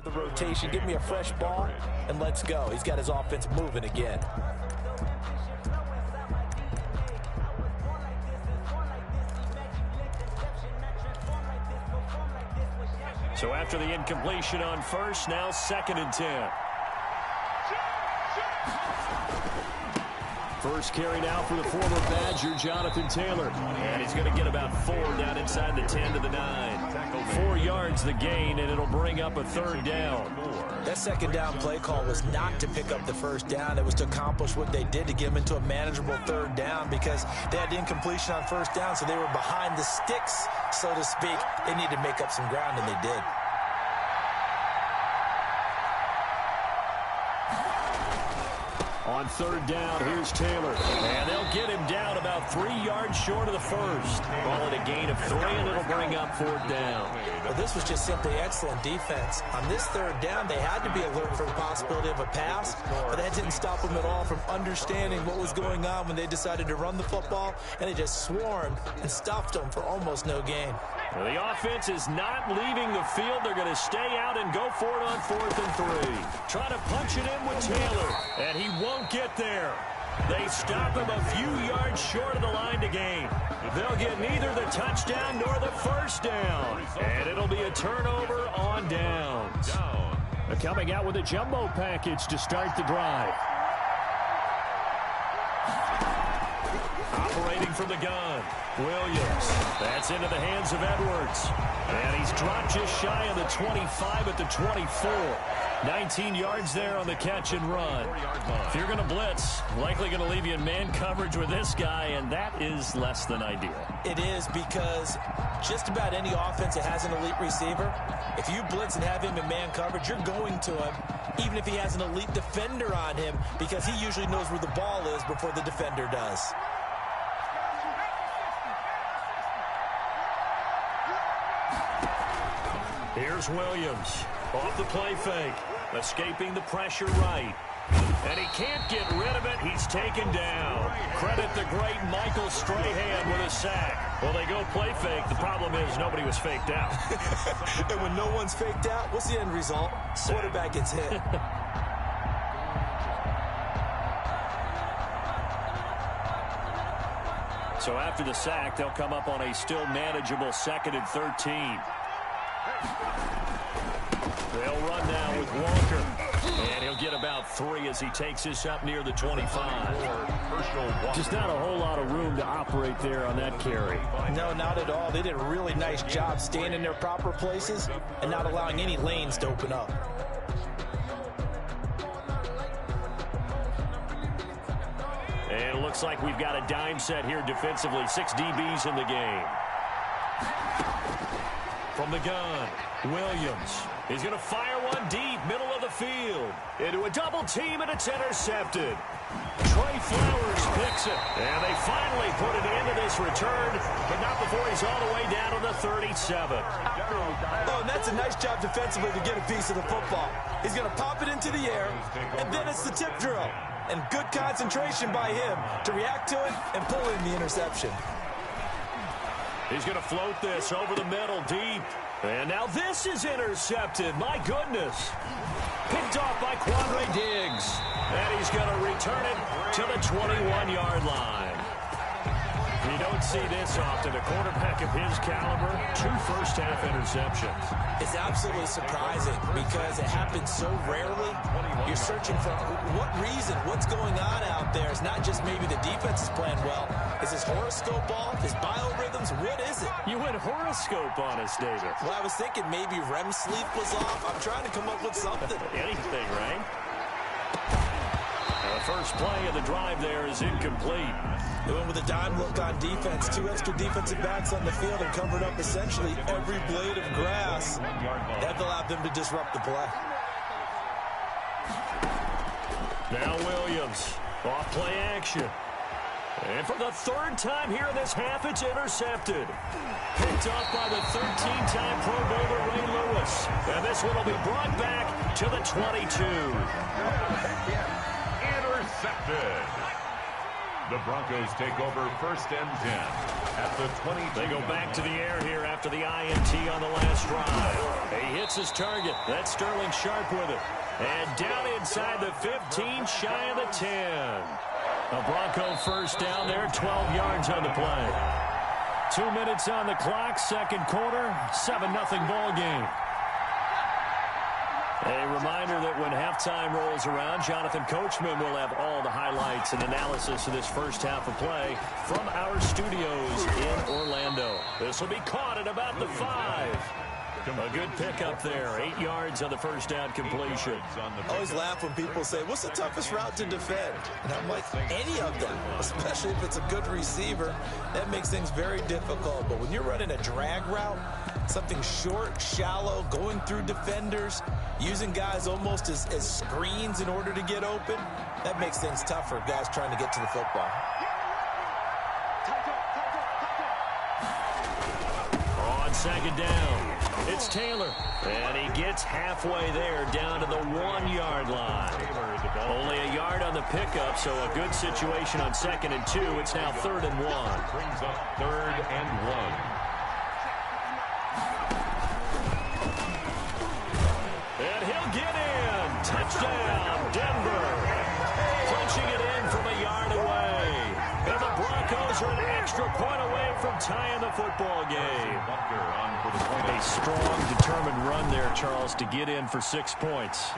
The rotation, give me a fresh ball, and let's go. He's got his offense moving again. So after the incompletion on first, now 2nd and 10. First carry now for the former Badger, Jonathan Taylor. And he's going to get about 4 down inside the 10 to the 9. 4 yards the gain, and it'll bring up a 3rd down. That 2nd down play call was not to pick up the 1st down. It was to accomplish what they did to get them into a manageable 3rd down because they had the incompletion on 1st down, so they were behind the sticks, so to speak. They needed to make up some ground, and they did. On 3rd down, here's Taylor. And they'll get him down about 3 yards short of the 1st. Call it a gain of 3, and it'll bring up 4th down. Well, this was just simply excellent defense. On this 3rd down, they had to be alert for the possibility of a pass, but that didn't stop them at all from understanding what was going on when they decided to run the football, and they just swarmed and stuffed them for almost no gain. Well, the offense is not leaving the field. They're going to stay out and go for it on 4th and 3. Try to punch it in with Taylor, and he won't get there. They stop him a few yards short of the line to gain. They'll get neither the touchdown nor the 1st down, and it'll be a turnover on downs. They're coming out with a jumbo package to start the drive. Operating from the gun, Williams. That's into the hands of Edwards. And he's dropped just shy of the 25 at the 24. 19 yards there on the catch and run. If you're going to blitz, likely going to leave you in man coverage with this guy, and that is less than ideal. It is because just about any offense that has an elite receiver, if you blitz and have him in man coverage, you're going to him, even if he has an elite defender on him, because he usually knows where the ball is before the defender does. Here's Williams off the play fake, escaping the pressure right. And he can't get rid of it. He's taken down. Credit the great Michael Strahan with a sack. Well, they go play fake. The problem is nobody was faked out. And when no one's faked out, what's the end result? Quarterback gets hit. So after the sack, they'll come up on a still manageable 2nd and 13. They'll run now with Walker. And he'll get about 3 as he takes this up near the 25. Just not a whole lot of room to operate there on that carry. No, not at all. They did a really nice job staying in their proper places and not allowing any lanes to open up. And it looks like we've got a dime set here defensively. 6 DBs in the game. From the gun, Williams. He's going to fire one deep, middle of the field. Into a double team, and it's intercepted. Trey Flowers picks it. And they finally put an end to this return, but not before he's all the way down to the 37. Oh, and that's a nice job defensively to get a piece of the football. He's going to pop it into the air, and then it's the tip drill. And good concentration by him to react to it and pull in the interception. He's going to float this over the middle deep. And now this is intercepted. My goodness. Picked off by Quandre Diggs. And he's going to return it to the 21-yard line. You don't see this often. A quarterback of his caliber, 2 first-half interceptions. It's absolutely surprising because it happens so rarely. You're searching for what reason, what's going on out there. It's not just maybe the defense is playing well. Is his horoscope off? His biorhythms? What is it? You went horoscope on us, David. Well, I was thinking maybe REM sleep was off. I'm trying to come up with something. Anything, right? The first play of the drive there is incomplete. They went with a dime look on defense. 2 extra defensive backs on the field and covered up essentially every blade of grass. That allowed them to disrupt the play. Now Williams, off play action. And for the 3rd time here in this half, it's intercepted. Picked off by the 13-time Pro Bowler Ray Lewis. And this one will be brought back to the 22. Intercepted. The Broncos take over 1st and 10. at the 20. They go back to the air here after the INT on the last drive. He hits his target. That's Sterling Sharp with it. And down inside the 15, shy of the 10. A Bronco first down there, 12 yards on the play. 2 minutes on the clock, second quarter, 7-0 ball game. A reminder that when halftime rolls around, Jonathan Coachman will have all the highlights and analysis of this first half of play from our studios in Orlando. This will be caught at about the 5. A good pickup there. 8 yards on the first down completion. I always laugh when people say, what's the toughest route to defend? And I'm like, any of them, especially if it's a good receiver. That makes things very difficult. But when you're running a drag route, something short, shallow, going through defenders, using guys almost as screens in order to get open, that makes things tough for guys trying to get to the football. On second down, it's Taylor. And he gets halfway there down to the 1-yard line. Only a yard on the pickup, so a good situation on 2nd and 2. It's now 3rd and 1. Brings up 3rd and 1. And he'll get in. Touchdown, Denver. Punching it in from a yard away. And the Broncos are an extra point away from tying the football game. A strong, determined run there, Charles, to get in for 6 points.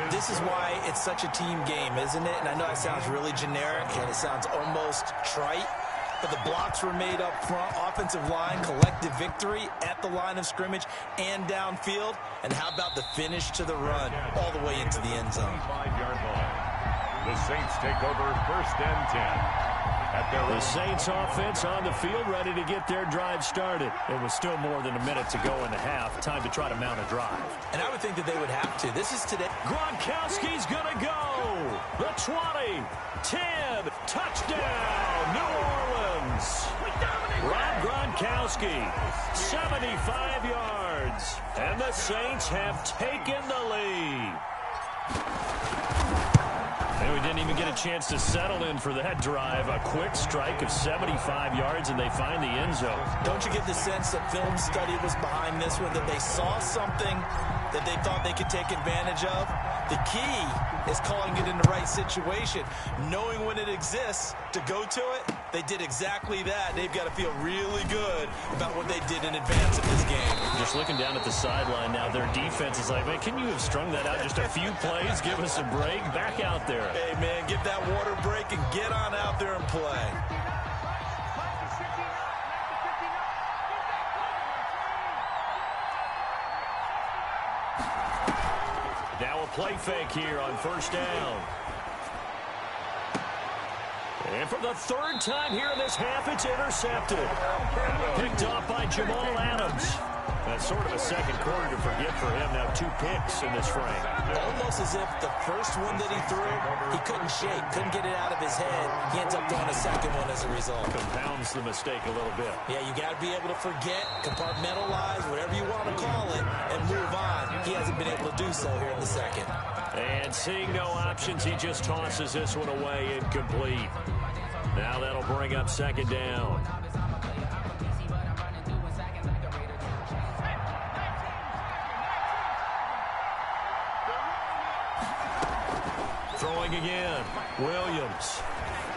This is why it's such a team game, isn't it? And I know it sounds really generic and it sounds almost trite, but the blocks were made up front, offensive line, collective victory at the line of scrimmage and downfield. And how about the finish to the run all the way into the end zone? 5-yard line. The Saints take over 1st and 10. The Saints offense on the field, ready to get their drive started. It was still more than a minute to go in the half. Time to try to mount a drive. And I would think that they would have to. This is today. Gronkowski's going to go. The 20, 10, touchdown, New Orleans. Rob Gronkowski, 75 yards. And the Saints have taken the lead. And we didn't even get a chance to settle in for that drive. A quick strike of 75 yards, and they find the end zone. Don't you get the sense that film study was behind this one, that they saw something that they thought they could take advantage of? The key is calling it in the right situation, knowing when it exists to go to it. They did exactly that. They've got to feel really good about what they did in advance of this game. Just looking down at the sideline now, their defense is like, man, can you have strung that out just a few plays? Give us a break. Back out there. Hey, man, give that water break and get on out there and play. Now a play fake here on 1st down. And for the 3rd time here in this half, it's intercepted. Picked off by Jamal Adams. That's sort of a second quarter to forget for him. Now 2 picks in this frame. Almost as if the first one that he threw, he couldn't shake, couldn't get it out of his head. He ends up throwing a second one as a result. Compounds the mistake a little bit. Yeah, you got to be able to forget, compartmentalize, whatever you want to call it, and move on. He hasn't been able to do so here in the second. And seeing no options, he just tosses this one away, incomplete. Now that'll bring up 2nd down. Throwing again. Williams.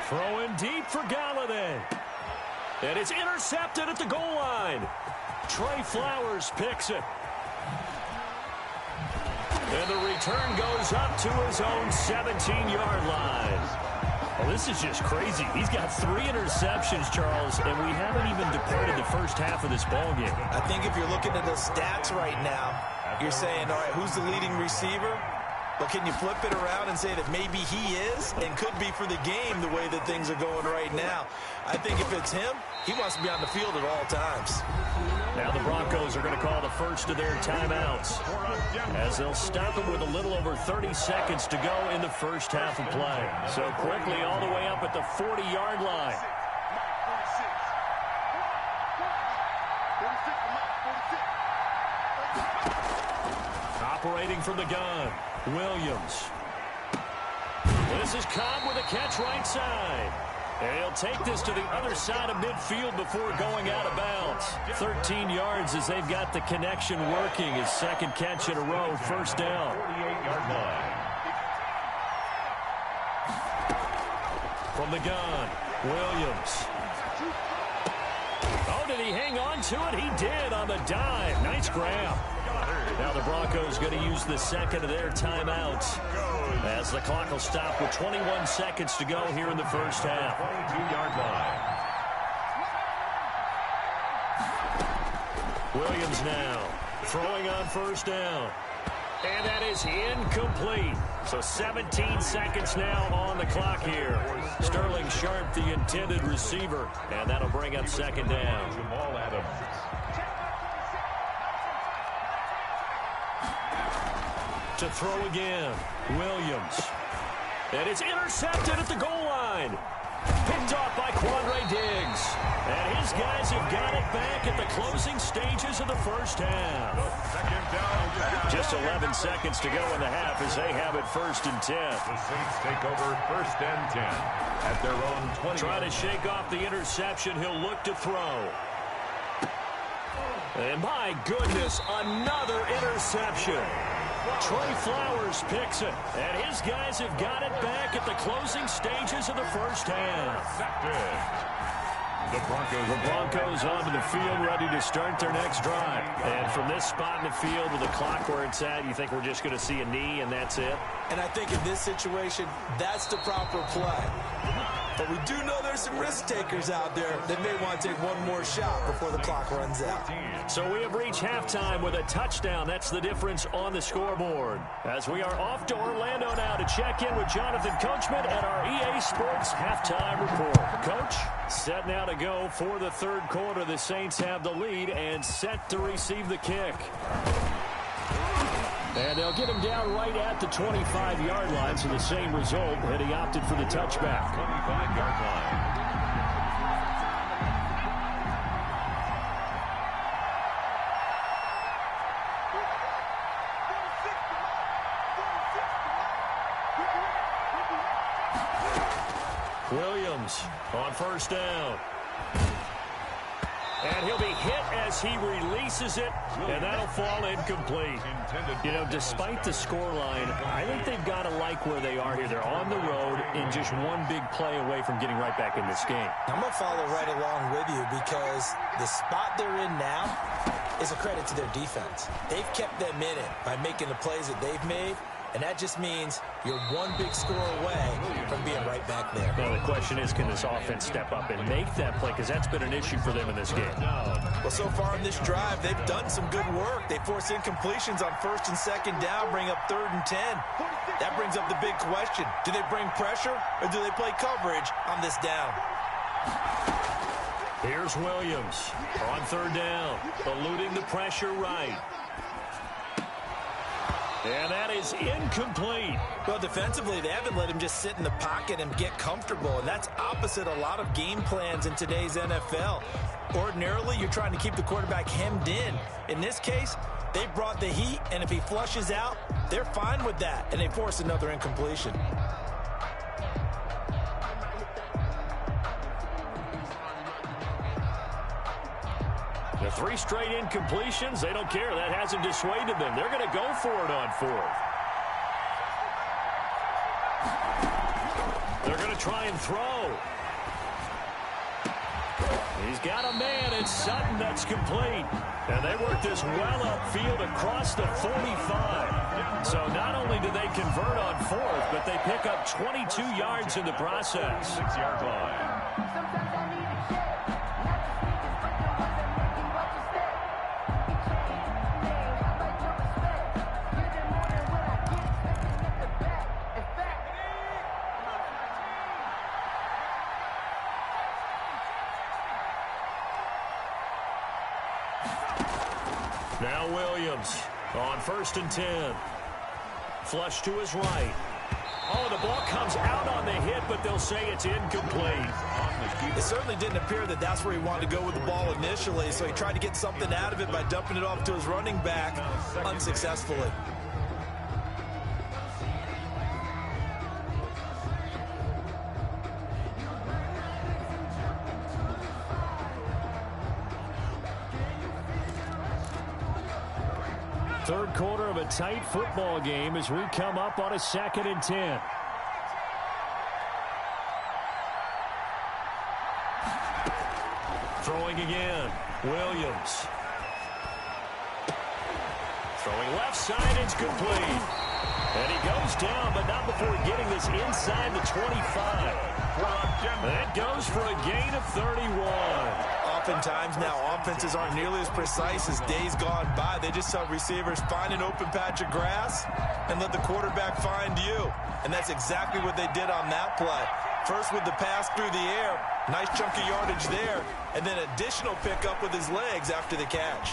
Throwing deep for Galladay. And it's intercepted at the goal line. Trey Flowers picks it. And the return goes up to his own 17-yard line. Well, this is just crazy. He's got 3 interceptions, Charles, and we haven't even departed the first half of this ballgame. I think if you're looking at the stats right now, you're saying, all right, who's the leading receiver? Well, can you flip it around and say that maybe he is and could be for the game the way that things are going right now? I think if it's him, he wants to be on the field at all times. Now the Broncos are going to call the first of their timeouts as they'll stop it with a little over 30 seconds to go in the first half of play. So quickly all the way up at the 40-yard line. Operating from the gun, Williams. This is Cobb with a catch right side. And he'll take this to the other side of midfield before going out of bounds. 13 yards as they've got the connection working. His second catch in a row, first down. 48-yard line. From the gun, Williams. Oh, did he hang on to it? He did on the dive. Nice grab. Now the Broncos going to use the second of their timeouts as the clock will stop with 21 seconds to go here in the first half. 22-yard line. Williams now throwing on first down. And that is incomplete. So 17 seconds now on the clock here. Sterling Sharp, the intended receiver. And that'll bring up second down. Jamal Adams. To throw again, Williams. And it's intercepted at the goal line. Picked off by Quandre Diggs. And his guys have got it back at the closing stages of the first half. Second down. Just 11 seconds to go in the half as they have it first and 10. The Saints take over first and 10 at their own 20. Trying to shake off the interception. He'll look to throw. And my goodness, another interception. Trey Flowers picks it, and his guys have got it back at the closing stages of the first half. The Broncos onto the field, ready to start their next drive. And from this spot in the field with the clock where it's at, you think we're just going to see a knee and that's it? And I think in this situation, that's the proper play. But we do know there's some risk takers out there that may want to take one more shot before the clock runs out. So we have reached halftime with a touchdown. That's the difference on the scoreboard. As we are off to Orlando now to check in with Jonathan Coachman at our EA Sports Halftime Report. Coach, set now to go for the third quarter. The Saints have the lead and set to receive the kick. And they'll get him down right at the 25-yard line, so the same result, and he opted for the touchback. 25-yard line. Williams on first down. And he'll be hit as he releases it, and that'll fall incomplete. You know, despite the scoreline, I think they've got to like where they are here. They're on the road and just one big play away from getting right back in this game. I'm going to follow right along with you because the spot they're in now is a credit to their defense. They've kept them in it by making the plays that they've made, and that just means you're one big score away from being right back there. Well, the question is, can this offense step up and make that play? Because that's been an issue for them in this game. Well, so far in this drive, they've done some good work. They force incompletions on first and second down, bring up third and 10. That brings up the big question. Do they bring pressure or do they play coverage on this down? Here's Williams on third down, eluding the pressure right. And that is incomplete. Well, defensively, they haven't let him just sit in the pocket and get comfortable, and that's opposite a lot of game plans in today's NFL. Ordinarily, you're trying to keep the quarterback hemmed in. In this case, they brought the heat, and if he flushes out, they're fine with that, and they force another incompletion. The 3 straight incompletions, they don't care. That hasn't dissuaded them. They're going to go for it on fourth. They're going to try and throw. He's got a man. It's Sutton that's complete. And they work this well upfield across the 45. So not only do they convert on fourth, but they pick up 22 yards in the process. 6-yard line. Now Williams on first and 10. Flush to his right. Oh, the ball comes out on the hit, but they'll say it's incomplete. It certainly didn't appear that that's where he wanted to go with the ball initially, so he tried to get something out of it by dumping it off to his running back unsuccessfully. Third quarter of a tight football game as we come up on a 2nd and 10. Throwing again. Williams. Throwing left side. It's complete. And he goes down, but not before getting this inside the 25. That goes for a gain of 31. Oftentimes now, offenses aren't nearly as precise as days gone by. They just tell receivers, find an open patch of grass and let the quarterback find you. And that's exactly what they did on that play. First with the pass through the air, nice chunk of yardage there, and then additional pickup with his legs after the catch.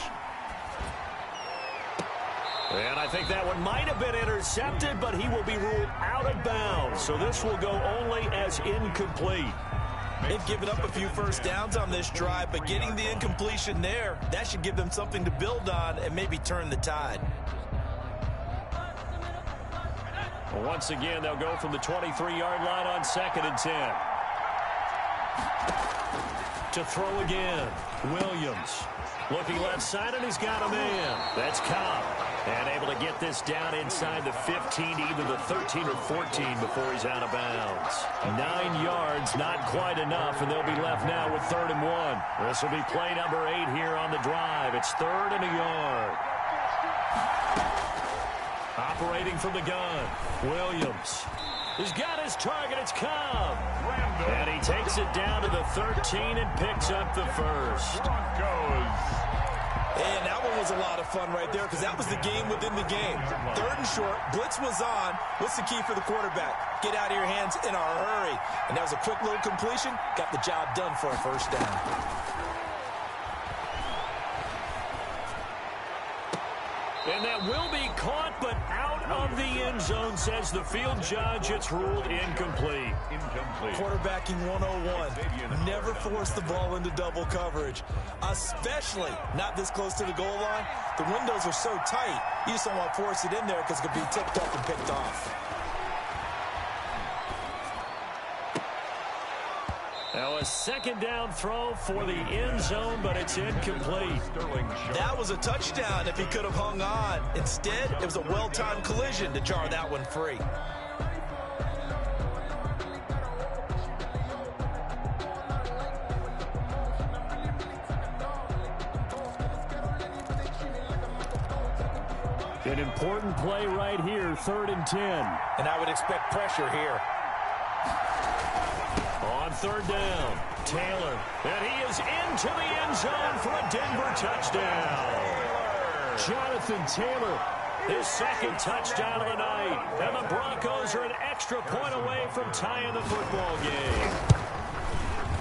And I think that one might have been intercepted, but he will be ruled out of bounds. So this will go only as incomplete. They've given up a few first downs on this drive, but getting the incompletion there, that should give them something to build on and maybe turn the tide. Well, once again, they'll go from the 23-yard line on 2nd and 10. To throw again, Williams. Looking left side, and he's got a man. That's Cobb. And able to get this down inside the 15, either the 13 or 14 before he's out of bounds. 9 yards, not quite enough, and they'll be left now with 3rd and 1. This will be play number 8 here on the drive. It's 3rd and a yard. Operating from the gun, Williams. He's got his target. It's Cobb. And he takes it down to the 13 and picks up the first. And that one was a lot of fun right there because that was the game within the game. 3rd and short, blitz was on. What's the key for the quarterback? Get out of your hands in a hurry. And that was a quick little completion. Got the job done for a first down. And that will be caught, but out of the end zone, says the field judge. It's ruled incomplete. Quarterbacking 101. Never force the ball into double coverage, especially not this close to the goal line. The windows are so tight, you just don't want to force it in there because it could be tipped up and picked off. Now a 2nd down throw for the end zone, but it's incomplete. That was a touchdown if he could have hung on. Instead, it was a well-timed collision to jar that one free. An important play right here, 3rd and 10. And I would expect pressure here. On 3rd down, Taylor. And he is into the end zone for a Denver touchdown. Jonathan Taylor, his 2nd touchdown of the night. And the Broncos are an extra point away from tying the football game.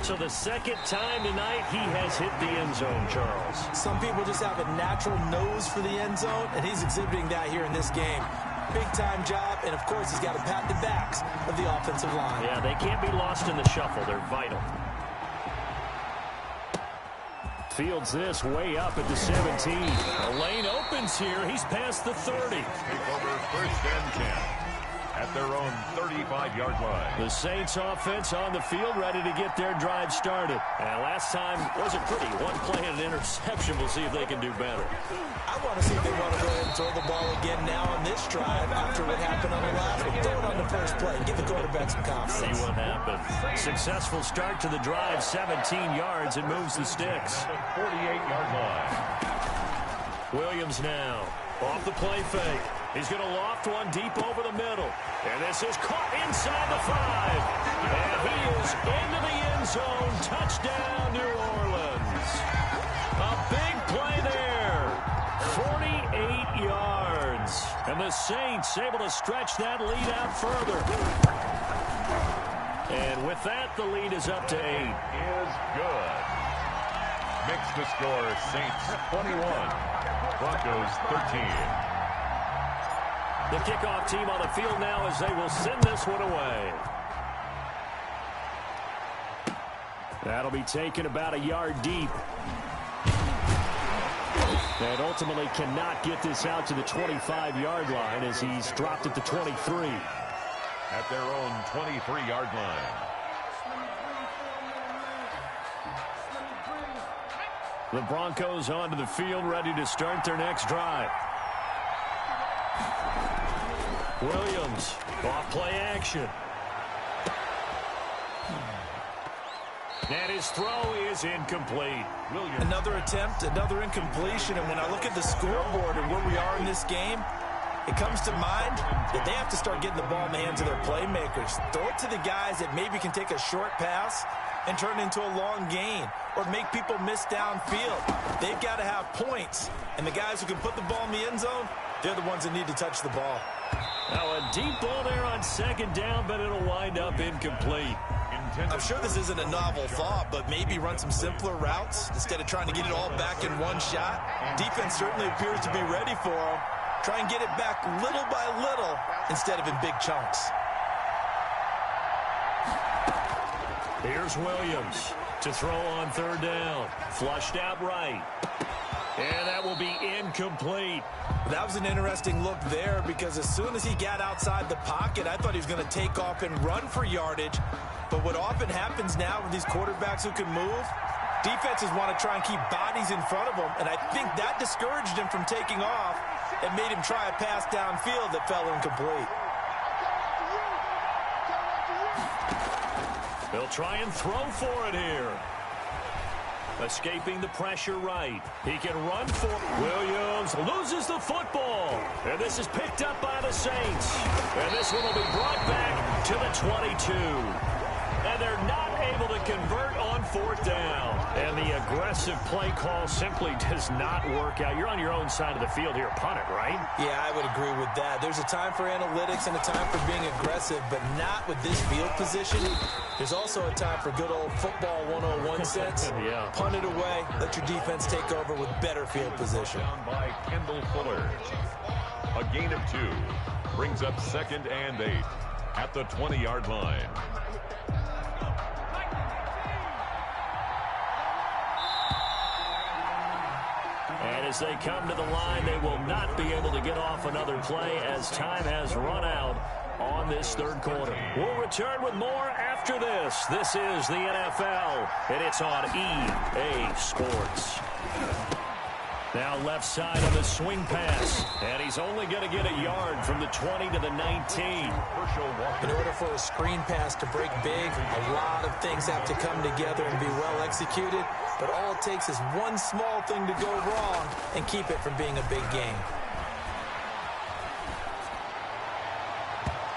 So the 2nd time tonight he has hit the end zone, Charles. Some people just have a natural nose for the end zone, and he's exhibiting that here in this game. Big-time job, and of course he's got to pat the backs of the offensive line. Yeah, they can't be lost in the shuffle. They're vital. Fields this way up at the 17. The lane opens here. He's past the 30. Take over 1st and 10 at their own 35-yard line. The Saints offense on the field, ready to get their drive started. And last time wasn't pretty. One play and an interception. We'll see if they can do better. I want to see if they want to go ahead and throw the ball again now on this drive after what happened on the last one. Throw it on the first play. Give the quarterback some confidence. See what happens. Successful start to the drive. 17 yards and moves the sticks. 48-yard line. Williams now off the play fake. He's going to loft one deep over the middle. And this is caught inside the 5. And he is into the end zone. Touchdown, New Orleans. A big play there. 48 yards. And the Saints able to stretch that lead out further. And with that, the lead is up to 8. Is good. Makes the score Saints 21, Broncos 13. The kickoff team on the field now as they will send this one away. That'll be taken about a yard deep. And ultimately cannot get this out to the 25-yard line as he's dropped at the 23. At their own 23-yard line. The Broncos onto the field ready to start their next drive. Williams, off play action. And his throw is incomplete. Williams. Another attempt, another incompletion. And when I look at the scoreboard and where we are in this game, it comes to mind that they have to start getting the ball in the hands of their playmakers. Throw it to the guys that maybe can take a short pass and turn it into a long gain or make people miss downfield. They've got to have points. And the guys who can put the ball in the end zone, they're the ones that need to touch the ball. Now a deep ball there on second down, but it'll wind up incomplete. I'm sure this isn't a novel thought, but maybe run some simpler routes instead of trying to get it all back in one shot. Defense certainly appears to be ready for them. Try and get it back little by little instead of in big chunks. Here's Williams to throw on third down. Flushed out right. And that will be incomplete. That was an interesting look there because as soon as he got outside the pocket, I thought he was going to take off and run for yardage. But what often happens now with these quarterbacks who can move, defenses want to try and keep bodies in front of them, and I think that discouraged him from taking off and made him try a pass downfield that fell incomplete. They'll try and throw for it here. Escaping the pressure right. He can run for Williams. Loses the football. And this is picked up by the Saints. And this one will be brought back to the 22. And they're not able to convert on fourth down. And the aggressive play call simply does not work out. You're on your own side of the field here. Punt it, right? Yeah, I would agree with that. There's a time for analytics and a time for being aggressive, but not with this field position. There's also a time for good old football 101 sense. Yeah. Punt it away. Let your defense take over with better field position. Down by Kendall Fuller. A gain of 2. Brings up 2nd and 8 at the 20-yard line. And as they come to the line, they will not be able to get off another play as time has run out on this third quarter. We'll return with more after this. This is the NFL, and it's on EA Sports. Now left side of the swing pass, and he's only going to get a yard from the 20 to the 19. In order for a screen pass to break big, a lot of things have to come together and be well executed, but all it takes is one small thing to go wrong and keep it from being a big game.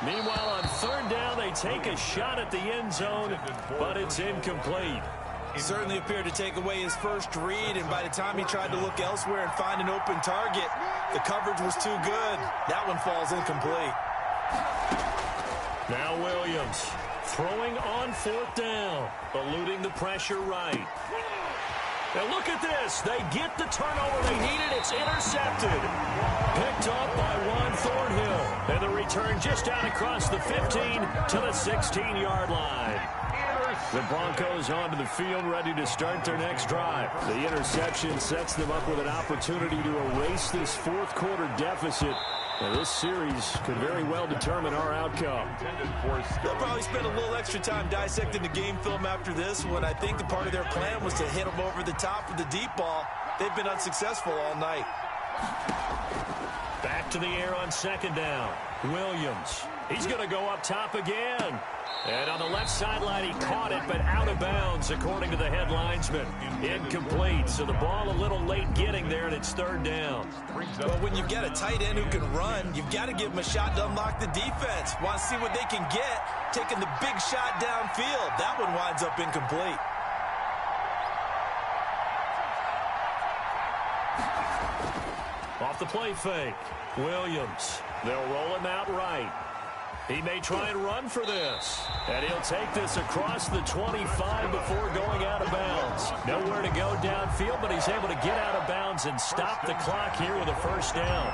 Meanwhile, on third down, they take a shot at the end zone, but it's incomplete. He certainly appeared to take away his first read, and by the time he tried to look elsewhere and find an open target, the coverage was too good. That one falls incomplete. Now Williams throwing on fourth down, eluding the pressure right. Now look at this. They get the turnover they needed. It's intercepted. Picked up by Juan Thornhill. And the return just out across the 15 to the 16-yard line. The Broncos onto the field ready to start their next drive. The interception sets them up with an opportunity to erase this fourth quarter deficit. Now, this series could very well determine our outcome. They'll probably spend a little extra time dissecting the game film after this one. I think the part of their plan was to hit them over the top with the deep ball. They've been unsuccessful all night. Back to the air on second down. Williams. He's going to go up top again. And on the left sideline, he caught it, but out of bounds, according to the head linesman. Incomplete, so the ball a little late getting there, and it's third down. Well, when you've got a tight end who can run, you've got to give him a shot to unlock the defense. Want to see what they can get, taking the big shot downfield. That one winds up incomplete. Off the play fake, Williams. They'll roll him out right. He may try and run for this. And he'll take this across the 25 before going out of bounds. Nowhere to go downfield, but he's able to get out of bounds and stop the clock here with a first down.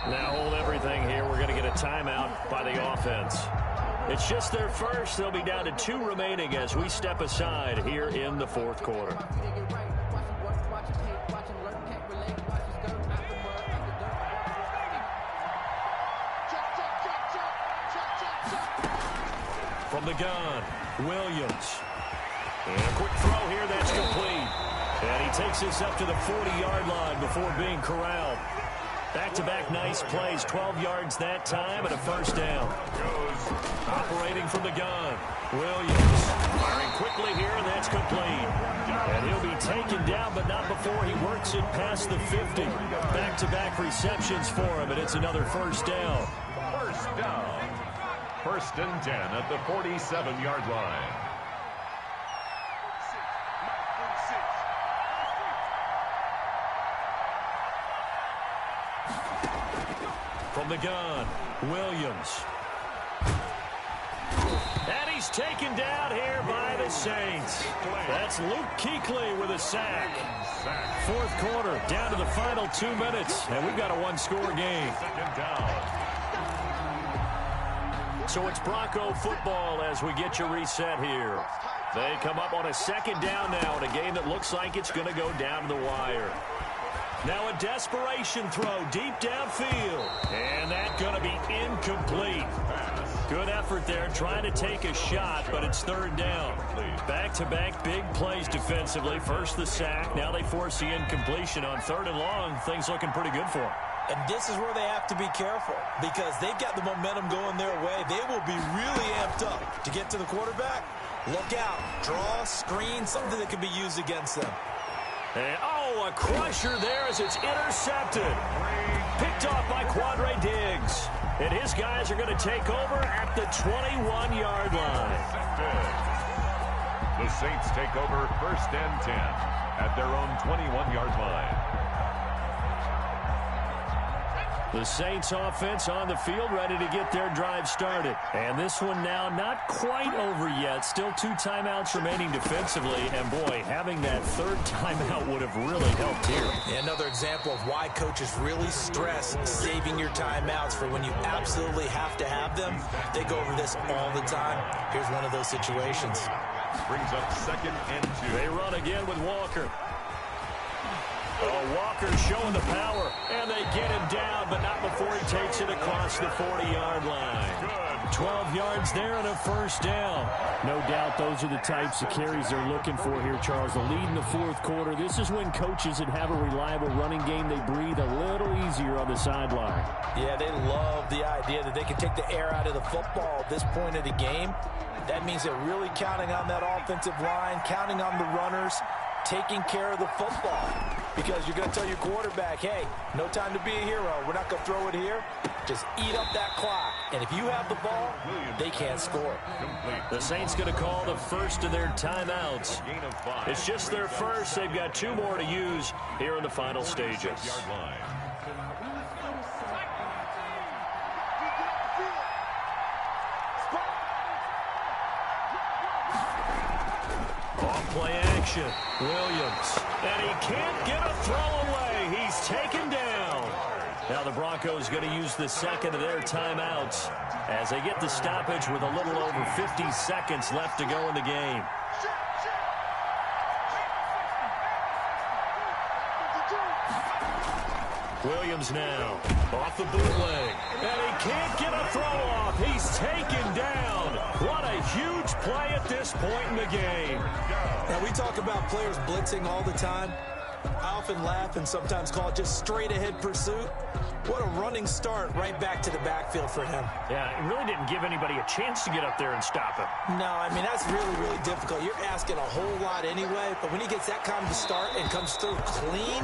Now hold everything here. We're going to get a timeout by the offense. It's just their first. They'll be down to 2 remaining as we step aside here in the fourth quarter. From the gun, Williams. And a quick throw here, that's complete. And he takes this up to the 40-yard line before being corralled. Back-to-back nice plays, 12 yards that time and a first down. Operating from the gun, Williams. Firing quickly here, and that's complete. And he'll be taken down, but not before he works it past the 50. Back-to-back receptions for him, and it's another first down. First down. First and 10 at the 47-yard line. From the gun, Williams. And he's taken down here by the Saints. That's Luke Kuechly with a sack. Fourth quarter, down to the final 2 minutes, and we've got a one-score game. Second down. So it's Bronco football as we get you reset here. They come up on a second down now in a game that looks like it's going to go down to the wire. Now a desperation throw deep downfield. And that's going to be incomplete. Good effort there trying to take a shot, but it's third down. Back-to-back big plays defensively. First the sack. Now they force the incompletion on third and long. Things looking pretty good for them. And this is where they have to be careful because they've got the momentum going their way. They will be really amped up to get to the quarterback. Look out. Draw, screen, something that can be used against them. And, a crusher there as it's intercepted. Picked off by Quandre Diggs. And his guys are going to take over at the 21-yard line. The Saints take over first and 10 at their own 21-yard line. The Saints offense on the field ready to get their drive started. And this one now not quite over yet. Still 2 timeouts remaining defensively. And boy, having that third timeout would have really helped here. Another example of why coaches really stress saving your timeouts for when you absolutely have to have them. They go over this all the time. Here's one of those situations. Brings up second and 2. They run again with Walker. Walker showing the power, and they get him down, but not before he takes it across the 40-yard line. Good. 12 yards there and a first down. No doubt those are the types of carries they're looking for here, Charles. The lead in the fourth quarter. This is when coaches that have a reliable running game, they breathe a little easier on the sideline. Yeah, they love the idea that they can take the air out of the football at this point of the game. That means they're really counting on that offensive line, counting on the runners, taking care of the football. Because you're going to tell your quarterback, hey, no time to be a hero. We're not going to throw it here. Just eat up that clock. And if you have the ball, they can't score. The Saints going to call the first of their timeouts. It's just their first. They've got 2 more to use here in the final stages. Off-play action. Williams. And he can't get a throw away. He's taken down. Now the Broncos going to use the second of their timeouts as they get the stoppage with a little over 50 seconds left to go in the game. Williams now off the bootleg. And he can't get a throw off. He's taken down. What a huge play at this point in the game. Now, we talk about players blitzing all the time. I often laugh and sometimes call it just straight-ahead pursuit. What a running start right back to the backfield for him. Yeah, it really didn't give anybody a chance to get up there and stop him. No, I mean, that's really, really difficult. You're asking a whole lot anyway, but when he gets that kind of start and comes through clean,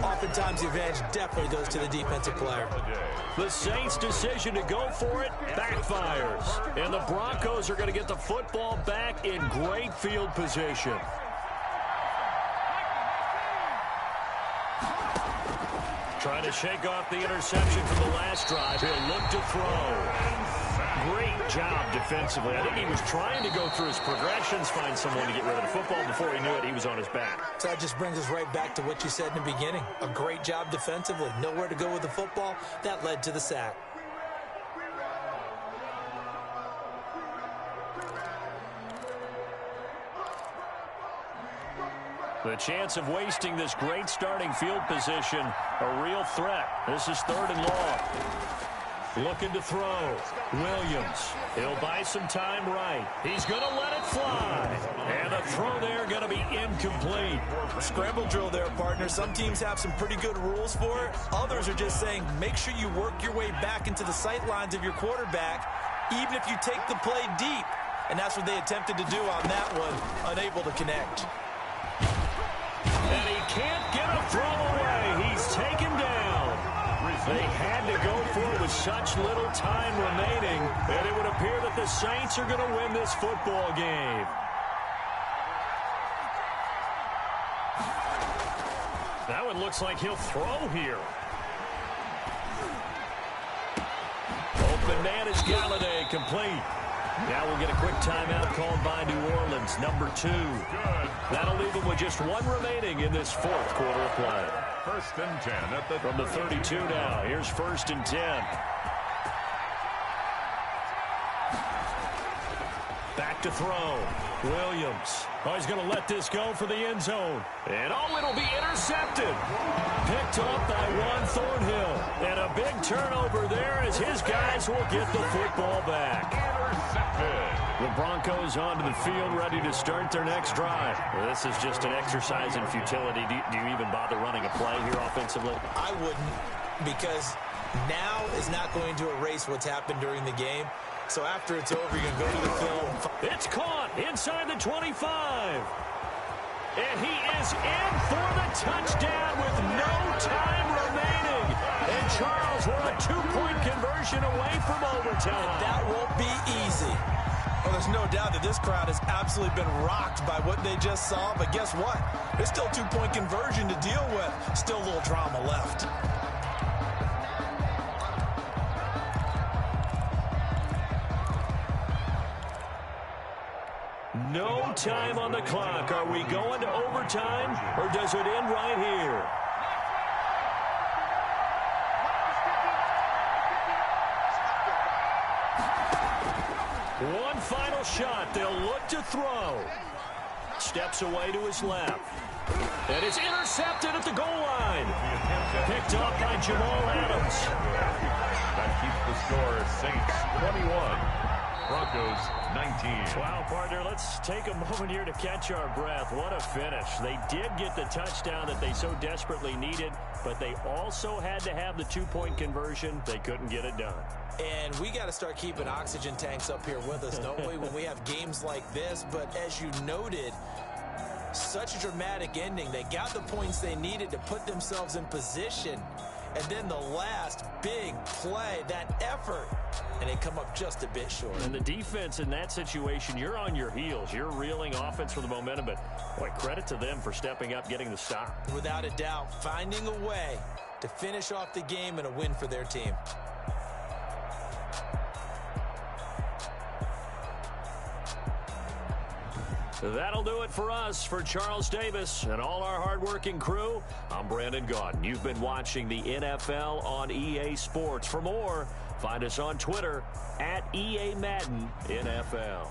oftentimes the advantage definitely goes to the defensive player. The Saints' decision to go for it backfires. And the Broncos are going to get the football back in great field position. Trying to shake off the interception from the last drive. He'll look to throw. Great job defensively. I think he was trying to go through his progressions, find someone to get rid of the football. Before he knew it, he was on his back. So that just brings us right back to what you said in the beginning. A great job defensively. Nowhere to go with the football. That led to the sack. The chance of wasting this great starting field position, a real threat. This is third and long. Looking to throw. Williams. He'll buy some time right. He's going to let it fly. And the throw there going to be incomplete. Scramble drill there, partner. Some teams have some pretty good rules for it. Others are just saying make sure you work your way back into the sight lines of your quarterback, even if you take the play deep. And that's what they attempted to do on that one, unable to connect. And he can't get a throw away. He's taken down. They had to go for it with such little time remaining, and it would appear that the Saints are going to win this football game. That one looks like he'll throw here. Open man is Galladay, complete. Now we'll get a quick timeout called by New Orleans, number 2. That'll leave them with just 1 remaining in this 4th quarter of play. 1st and 10 at from the 32 now. Here's 1st and 10. Back to throw. Williams. Oh, he's going to let this go for the end zone. And oh, it'll be intercepted. Picked up by Juan Thornhill. And a big turnover there as his guys will get the football back. The Broncos onto the field, ready to start their next drive. Well, this is just an exercise in futility. Do you even bother running a play here offensively? I wouldn't, because now is not going to erase what's happened during the game. So after it's over, you're going to go to the film. It's caught inside the 25. And he is in for the touchdown with no time remaining. And Charles, we're a 2-point conversion away from overtime. That won't be easy. Well, there's no doubt that this crowd has absolutely been rocked by what they just saw. But guess what? There's still a 2-point conversion to deal with. Still a little drama left. No time on the clock. Are we going to overtime, or does it end right here? One final shot. They'll look to throw. Steps away to his left. And it's intercepted at the goal line. Picked up by Jamal Adams. That keeps the score Saints 21. Broncos 19. Wow, partner, let's take a moment here to catch our breath. What a finish. They did get the touchdown that they so desperately needed, but they also had to have the 2-point conversion. They couldn't get it done. And we got to start keeping oxygen tanks up here with us, don't we, when we have games like this? But as you noted, such a dramatic ending. They got the points they needed to put themselves in position. And then the last big play, that effort, and they come up just a bit short. And the defense in that situation, you're on your heels. You're reeling offense for the momentum, but boy, credit to them for stepping up, getting the stop. Without a doubt, finding a way to finish off the game and a win for their team. That'll do it for us. For Charles Davis and all our hardworking crew, I'm Brandon Gaudin. You've been watching the NFL on EA Sports. For more, find us on Twitter @EA Madden NFL.